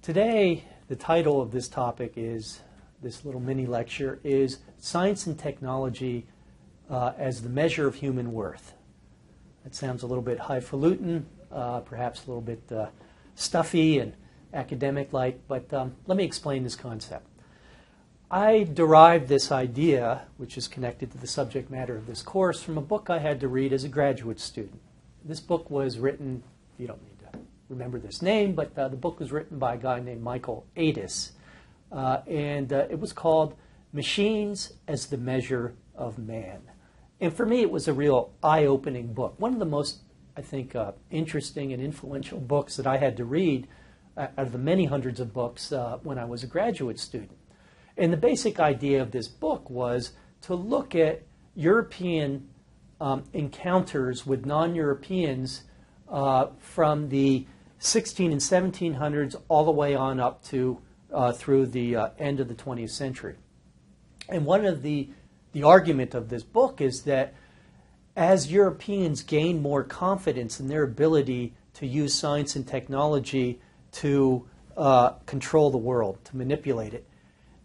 Today, the title of this topic is, this little mini lecture, is Science and Technology as the Measure of Human Worth. That sounds a little bit highfalutin, perhaps a little bit stuffy and academic-like, but let me explain this concept. I derived this idea, which is connected to the subject matter of this course, from a book I had to read as a graduate student. This book was written, you don't need to remember this name, but the book was written by a guy named Michael Ades, and it was called Machines as the Measure of Man. And for me, it was a real eye-opening book. One of the most, I think, interesting and influential books that I had to read out of the many hundreds of books when I was a graduate student. And the basic idea of this book was to look at European encounters with non-Europeans from the 16 and 1700s all the way on up to through the end of the 20th century. And one of the argument of this book is that as Europeans gained more confidence in their ability to use science and technology to control the world, to manipulate it,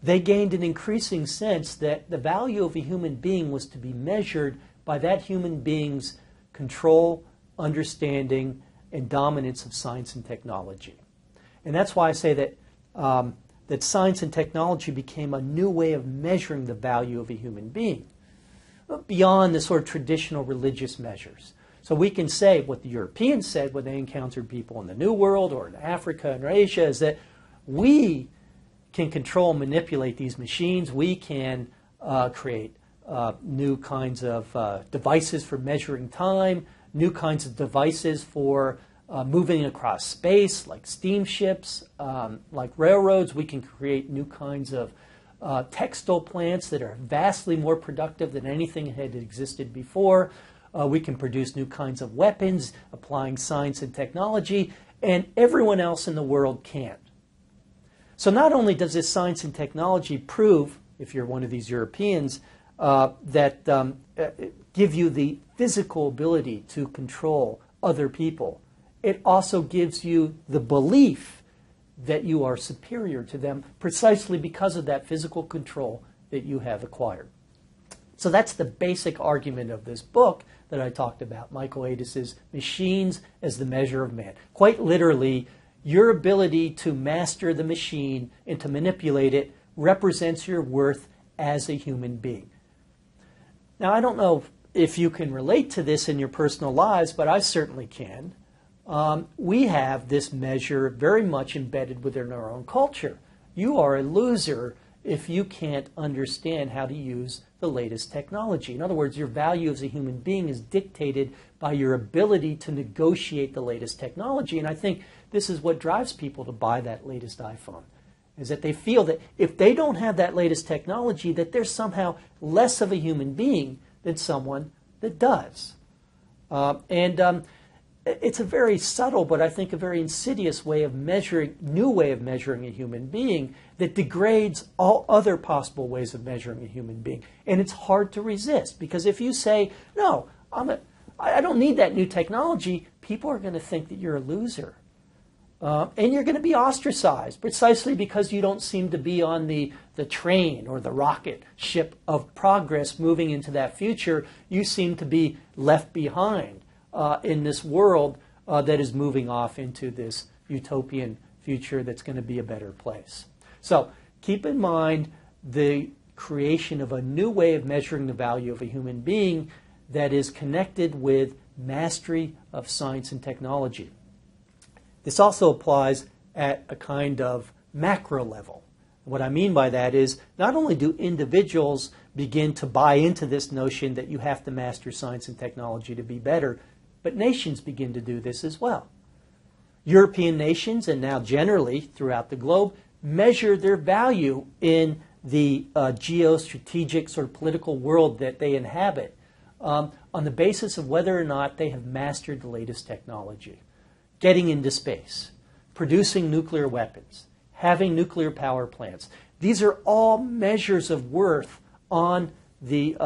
they gained an increasing sense that the value of a human being was to be measured by that human being's control, understanding, and dominance of science and technology. And that's why I say that that science and technology became a new way of measuring the value of a human being, beyond the sort of traditional religious measures. So we can say what the Europeans said when they encountered people in the New World or in Africa and Asia is that we can control and manipulate these machines. We can create new kinds of devices for measuring time, new kinds of devices for moving across space, like steamships, like railroads. We can create new kinds of textile plants that are vastly more productive than anything that had existed before. We can produce new kinds of weapons, applying science and technology, and everyone else in the world can't. So not only does this science and technology prove, if you're one of these Europeans, that give you the physical ability to control other people, it also gives you the belief that you are superior to them precisely because of that physical control that you have acquired. So that's the basic argument of this book that I talked about, Michael Ades' Machines as the Measure of Man. Quite literally, your ability to master the machine and to manipulate it represents your worth as a human being. Now, I don't know if you can relate to this in your personal lives, but I certainly can. We have this measure very much embedded within our own culture. You are a loser if you can't understand how to use the latest technology. In other words, your value as a human being is dictated by your ability to negotiate the latest technology. And I think this is what drives people to buy that latest iPhone, is that they feel that if they don't have that latest technology, that they're somehow less of a human being than someone that does. It's a very subtle, but I think a very insidious way of measuring, new way of measuring a human being that degrades all other possible ways of measuring a human being. And it's hard to resist, because if you say, no, I don't need that new technology, people are going to think that you're a loser. And you're going to be ostracized precisely because you don't seem to be on the train or the rocket ship of progress moving into that future. You seem to be left behind in this world that is moving off into this utopian future that's going to be a better place. So keep in mind the creation of a new way of measuring the value of a human being that is connected with mastery of science and technology. This also applies at a kind of macro level. What I mean by that is not only do individuals begin to buy into this notion that you have to master science and technology to be better, but nations begin to do this as well. European nations, and now generally throughout the globe, measure their value in the geostrategic sort of political world that they inhabit on the basis of whether or not they have mastered the latest technology. Getting into space, producing nuclear weapons, having nuclear power plants. These are all measures of worth in the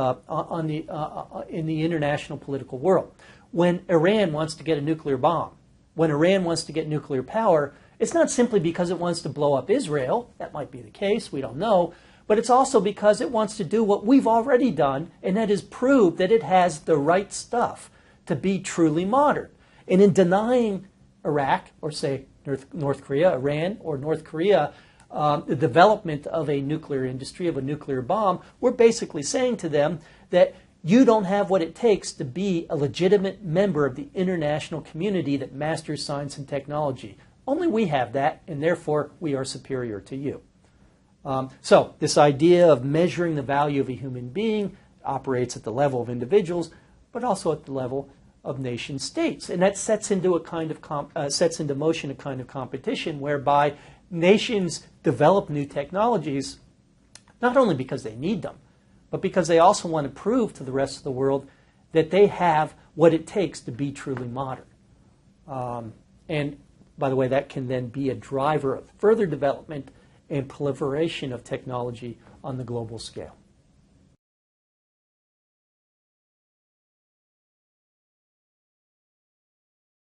international political world. When Iran wants to get a nuclear bomb, when Iran wants to get nuclear power, It's not simply because it wants to blow up Israel. That might be the case. We don't know. But it's also because it wants to do what we've already done, and that is prove that it has the right stuff to be truly modern. And in denying Iraq, or say North Korea, Iran, or North Korea, the development of a nuclear industry, of a nuclear bomb, we're basically saying to them that you don't have what it takes to be a legitimate member of the international community that masters science and technology. Only we have that, and therefore we are superior to you. So this idea of measuring the value of a human being operates at the level of individuals, but also at the level of nation states, and that sets into motion a kind of competition whereby nations develop new technologies not only because they need them, but because they also want to prove to the rest of the world that they have what it takes to be truly modern. And by the way, that can then be a driver of further development and proliferation of technology on the global scale.